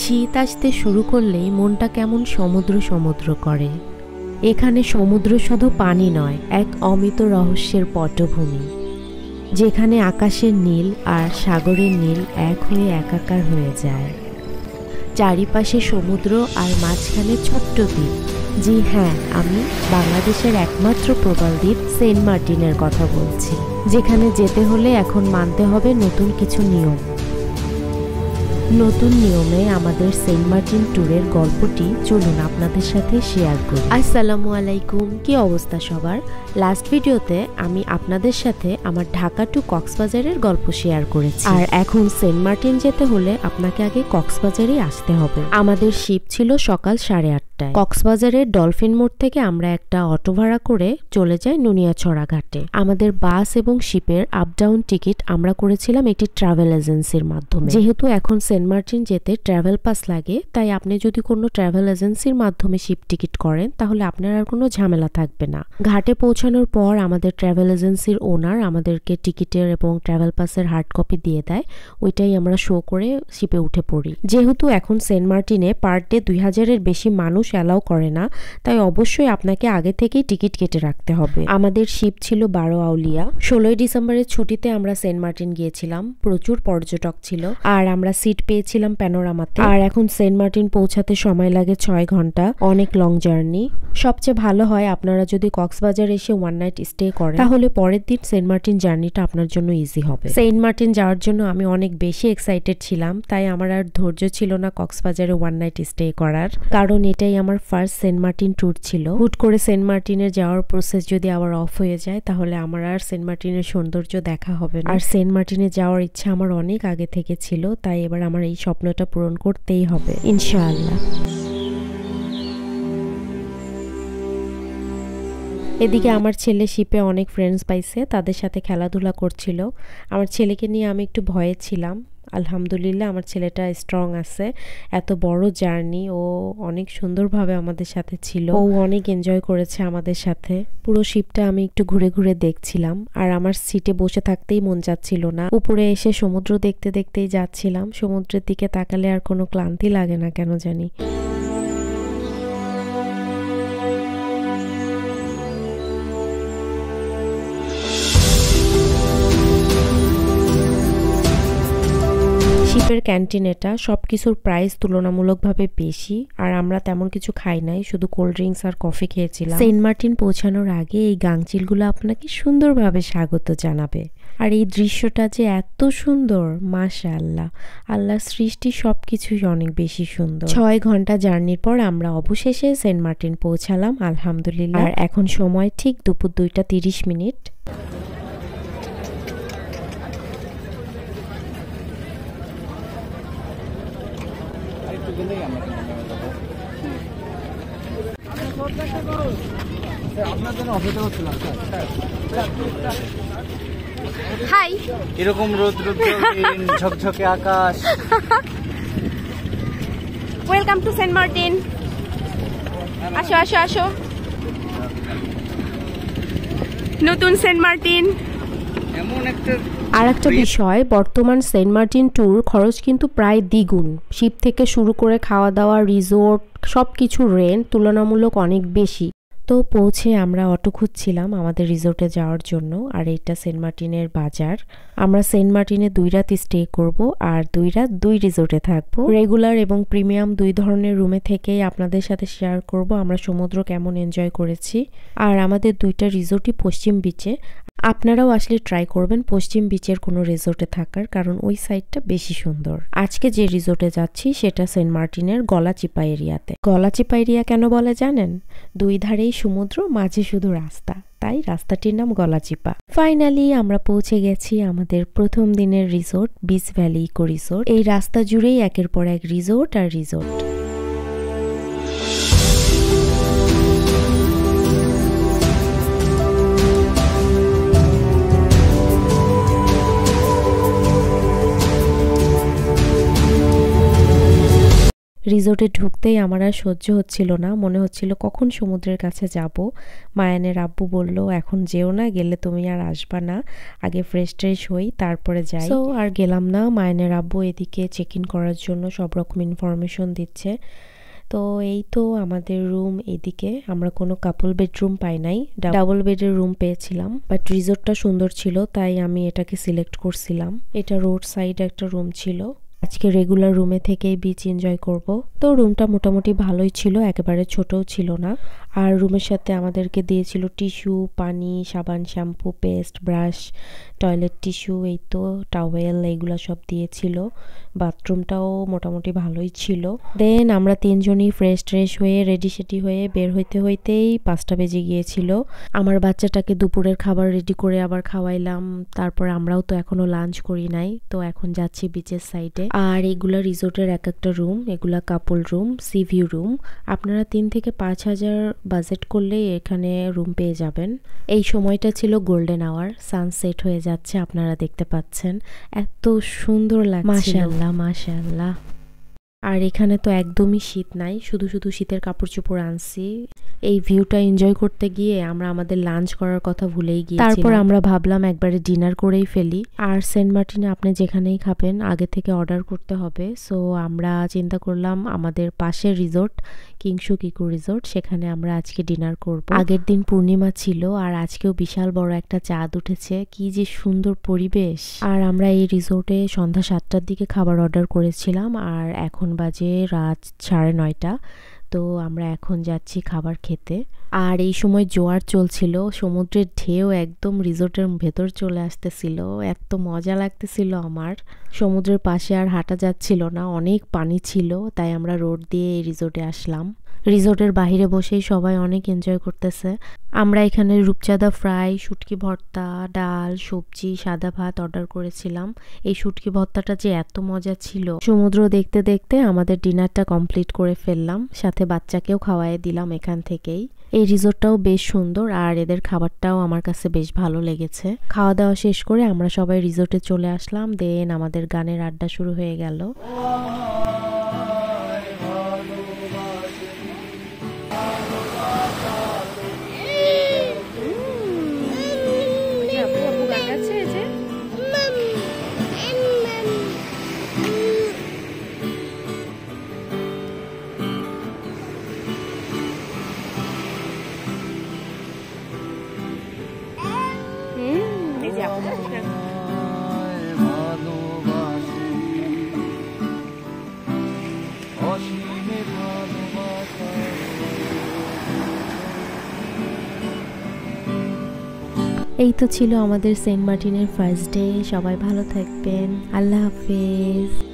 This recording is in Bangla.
শীত আসতে শুরু করলেই মনটা কেমন সমুদ্র সমুদ্র করে। এখানে সমুদ্র শুধু পানি নয়, এক অমিত রহস্যের পটভূমি, যেখানে আকাশের নীল আর সাগরের নীল এক হয়ে একাকার হয়ে যায়। চারিপাশে সমুদ্র আর মাঝখানে ছোট্ট দ্বীপ। জি হ্যাঁ, আমি বাংলাদেশের একমাত্র প্রবাল দ্বীপ সেন্ট মার্টিনের কথা বলছি, যেখানে যেতে হলে এখন মানতে হবে নতুন কিছু নিয়ম। নতুন নিয়মে আমাদের সেন্ট মার্টিন ট্যুরের গল্পটি চলুন আপনাদের সাথে শেয়ার করি। আসসালামু আলাইকুম, কি অবস্থা সবার? লাস্ট ভিডিওতে আমি আপনাদের সাথে আমার ঢাকা টু কক্সবাজারের গল্প শেয়ার করেছি, আর এখন সেন্ট মার্টিন যেতে হলে আপনাকে আগে কক্সবাজারেই আসতে হবে। আমাদের শিপ ছিল সকাল 8:30টায়। কক্সবাজারের ডলফিন মোড় থেকে আমরা একটা অটো ভাড়া করে চলে যাই নুনিয়াছড়া ঘাটে। আমাদের বাস এবং শিপের আপ ডাউন টিকিট আমরা করেছিলাম একটি ট্রাভেল এজেন্সির মাধ্যমে। যেহেতু এখন সেন্ট মার্টিন যেতে ট্রাভেল পাস লাগে, তাই আপনি যদি কোনো ট্রাভেল এজেন্সির মাধ্যমে শিপ টিকিট করেন তাহলে আপনার আর কোনো ঝামেলা থাকবে না। ঘাটে পৌঁছানোর পর আমাদের ট্রাভেল এজেন্সির ওনার আমাদেরকে টিকিটের এবং ট্রাভেল পাসের হার্ড কপি দিয়ে দেয়। ওইটাই আমরা শো করে শিপে উঠে পড়ি। যেহেতু এখন সেন্ট মার্টিনে পার ডে 2000-এর বেশি মানুষ অ্যালাউ করে না, তাই অবশ্যই আপনাকে আগে থেকেই টিকিট কেটে রাখতে হবে। আমাদের শিপ ছিল 12 আউলিয়া। 16 ডিসেম্বরের ছুটিতে আমরা সেন্ট মার্টিন গিয়েছিলাম। প্রচুর পর্যটক ছিল আর আমরা সিট পেয়েছিলাম প্যানোরামাতে। আর এখন সেন্ট মার্টিন পৌঁছাতে সময় লাগে 6 ঘন্টা, অনেক লং জার্নি। সবচেয়ে ভালো হয় আপনারা যদি কক্সবাজার এসে 1 নাইট স্টে করেন, তাহলে পরের দিন সেন্ট মার্টিন জার্নিটা আপনার জন্য ইজি হবে। সেন্ট মার্টিন যাওয়ার জন্য আমি অনেক বেশি এক্সাইটেড ছিলাম, তাই আমার আর ধৈর্য ছিল না কক্সবাজারে 1 নাইট স্টে করার, কারণ এটাই আমার ফার্স্ট সেন্ট মার্টিন ট্যুর ছিল। হুট করে সেন্ট মার্টিনের যাওয়ার প্রসেস যদি আবার অফ হয়ে যায়, তাহলে আমার আর সেন্ট মার্টিনের সৌন্দর্য দেখা হবে না। আর সেন্ট মার্টিনে যাওয়ার ইচ্ছা আমার অনেক আগে থেকে ছিল, তাই এবার আমার এই স্বপ্নটা পূরণ করতেই হবে ইনশাআল্লাহ। এদিকে আমার ছেলে শিপে অনেক ফ্রেন্ডস পাইছে, তাদের সাথে খেলাধুলা করছিল। আমার ছেলেকে নিয়ে আমি একটু ভয়ে ছিলাম। আলহামদুলিল্লাহ আমার ছেলেটা স্ট্রং আছে। এত বড় জার্নি ও অনেক সুন্দরভাবে আমাদের সাথে ছিল। ও অনেক এনজয় করেছে আমাদের সাথে। পুরো শিপটা আমি একটু ঘুরে ঘুরে দেখছিলাম, আর আমার সিটে বসে থাকতেই মন যাচ্ছিল না। উপরে এসে সমুদ্র দেখতে দেখতেই যাচ্ছিলাম। সমুদ্রের দিকে তাকালে আর কোনো ক্লান্তি লাগে না কেন জানি। শিপের ক্যান্টিন এটা, সবকিছুর প্রাইস তুলনামূলকভাবে বেশি, আর আমরা তেমন কিছু খাই নাই, শুধু কোল্ড ড্রিঙ্কস আর কফি খেয়েছিলাম। সেন্ট মার্টিন পৌঁছানোর আগে এই গাংচিলগুলো আপনাকে সুন্দরভাবে স্বাগত জানাবে। আর এই দৃশ্যটা যে এত সুন্দর, মাশাআল্লাহ, আল্লাহর সৃষ্টি সবকিছুই অনেক বেশি সুন্দর। 6 ঘন্টা জার্নির পর আমরা অবশেষে সেন্ট মার্টিন পৌঁছালাম আলহামদুলিল্লাহ। আর এখন সময় ঠিক দুপুর 2:30। হাই, এরকম রৌদ্র ঝকঝকে আকাশ। Welcome to Saint Martin. আসো আসো আসো, নতুন সেন্ট মার্টিন। আর একটা বিষয়, বর্তমান সেন্ট মার্টিন ট্যুর খরচ কিন্তু প্রায় দ্বিগুণ। শিপ থেকে শুরু করে খাওয়া দাওয়া, রিসোর্ট, সবকিছু রেন্ট তুলনামূলক অনেক বেশি। তো পৌঁছে আমরা অটো খুঁজছিলাম আমাদের রিসোর্টে যাওয়ার জন্য। আর এইটা সেন্ট মার্টিনের বাজার। আমরা সেন্ট মার্টিনে 2 রাত স্টে করব, আর 2 রাত 2 রিসোর্টে থাকবো। রেগুলার এবং প্রিমিয়াম 2 ধরনের রুমে থেকেই আপনাদের সাথে শেয়ার করব আমরা সমুদ্র কেমন এনজয় করেছি। আর আমাদের 2টা রিসোর্টই পশ্চিম বিচে। আপনারাও আসলে ট্রাই করবেন পশ্চিম বিচের কোনো রিসোর্টে থাকার, কারণ ওই সাইডটা বেশি সুন্দর। আজকে যে রিসোর্টে যাচ্ছি সেটা সেন্ট মার্টিনের গলাচিপা এরিয়াতে। গলাচিপা এরিয়া কেন বলে জানেন? 2 ধারেই সমুদ্র, মাঝে শুধু রাস্তা, তাই রাস্তাটির নাম গলাচিপা। ফাইনালি আমরা পৌঁছে গেছি আমাদের প্রথম দিনের resort, beach valley eco resort. এই রাস্তা জুড়েই একের পর এক রিসোর্ট আর রিসোর্ট। রিসোর্টে ঢুকতেই আমার আর সহ্য হচ্ছিল না, মনে হচ্ছিল কখন সমুদ্রের কাছে যাব। মায়ানের আব্বু বলল, এখন যেও না, গেলে তুমি আর আসবা না, আগে ফ্রেশ ট্রেশ হই তারপরে যাই। তো আর গেলাম না। মায়ানের আব্বু এদিকে চেক ইন করার জন্য সব রকম ইনফরমেশন দিচ্ছে। তো এই তো আমাদের রুম এদিকে। আমরা কোনো কাপল বেডরুম পাই নাই, ডাবল বেডের রুম পেয়েছিলাম, বাট রিসোর্টটা সুন্দর ছিল তাই আমি এটাকে সিলেক্ট করছিলাম। এটা রোড সাইড একটা রুম ছিল। আজকে রেগুলার রুমে থেকেই বিচ এনজয় করব। তো রুমটা মোটামুটি ভালোই ছিল, একেবারে ছোটও ছিল না। আর রুমের সাথে আমাদেরকে দিয়েছিল টিস্যু, পানি, সাবান, shampoo, paste, brush, toilet tissue, এই তো টাওয়েল, এইগুলো সব দিয়েছিল। বাথরুমটাও মোটামুটি ভালোই ছিল। দেন আমরা তিনজনই ফ্রেশ ট্রেশ হয়ে রেডি সেডি হয়ে বের হইতে হইতেই 5টা বেজে গিয়েছিল। আমার বাচ্চাটাকে দুপুরের খাবার রেডি করে আবার খাওয়াইলাম। তারপর আমরাও তো এখনো লাঞ্চ করি নাই, তো এখন যাচ্ছি বিচের সাইডে। আর এগুলা রিসোর্টের এক একটা রুম, এগুলা কাপল রুম, সি ভিউ রুম। আপনারা 3 থেকে 5,000 বাজেট করলে এখানে রুম পেয়ে যাবেন। এই সময়টা ছিল গোল্ডেন আওয়ার, সানসেট হয়ে যাচ্ছে, আপনারা দেখতে পাচ্ছেন, এত সুন্দর লাগছে, মাশাআল্লাহ মাশাআল্লাহ। আর এখানে তো একদমই শীত নাই, শুধু শুধু শীতের কাপড় চোপড় আনছি। এই ভিউটা এনজয় করতে গিয়ে আমরা আমাদের লাঞ্চ করার কথা ভুলেই গিয়েছিলাম। তারপর আমরা ভাবলাম একবারে ডিনার করেই ফেলি। আর সেন্ট মার্টিনে আপনি যেখানেই খাবেন আগে থেকে অর্ডার করতে হবে। সো আমরা চিন্তা করলাম আমাদের পাশের রিসোর্ট কিংসু কিকু রিসোর্ট, সেখানে আমরা আজকে ডিনার করব। আগের দিন পূর্ণিমা ছিল আর আজকেও বিশাল বড় একটা চাঁদ উঠেছে, কি যে সুন্দর পরিবেশ। আর আমরা এই রিসোর্টে সন্ধ্যা 7টার দিকে খাবার অর্ডার করেছিলাম, আর এখন বাজে রাত 9:30। তো আমরা এখন যাচ্ছি খাবার খেতে। আর এই সময় জোয়ার চলছিল, সমুদ্রের ঢেউ একদম রিসোর্টের ভেতর চলে আসতেছিল, এত মজা লাগতেছিল আমার। সমুদ্রের পাশে আর হাঁটা যাচ্ছিল না, অনেক পানি ছিল, তাই আমরা রোড দিয়ে এই রিসোর্টে আসলাম। রিসোর্টের বাইরে বসেই সবাই অনেক এনজয় করতেছে। আমরা এখানে রূপচাঁদা ফ্রাই, শুটকি ভর্তা, ডাল, সবজি, সাদা ভাত অর্ডার করেছিলাম। এই শুটকি ভর্তাটা যে এত মজা ছিল। সমুদ্র দেখতে দেখতে আমাদের ডিনারটা কমপ্লিট করে ফেললাম, সাথে বাচ্চাকেও খাওয়াই দিলাম এখান থেকেই। এই রিসোর্টটাও বেশ সুন্দর আর এদের খাবারটাও আমার কাছে বেশ ভালো লেগেছে। খাওয়া দাওয়া শেষ করে আমরা সবাই রিসোর্টে চলে আসলাম। দেন আমাদের গানের আড্ডা শুরু হয়ে গেল। এই তো ছিল আমাদের সেন্ট মার্টিনের ফার্স্ট ডে। সবাই ভালো থাকবেন, আল্লাহ হাফেজ।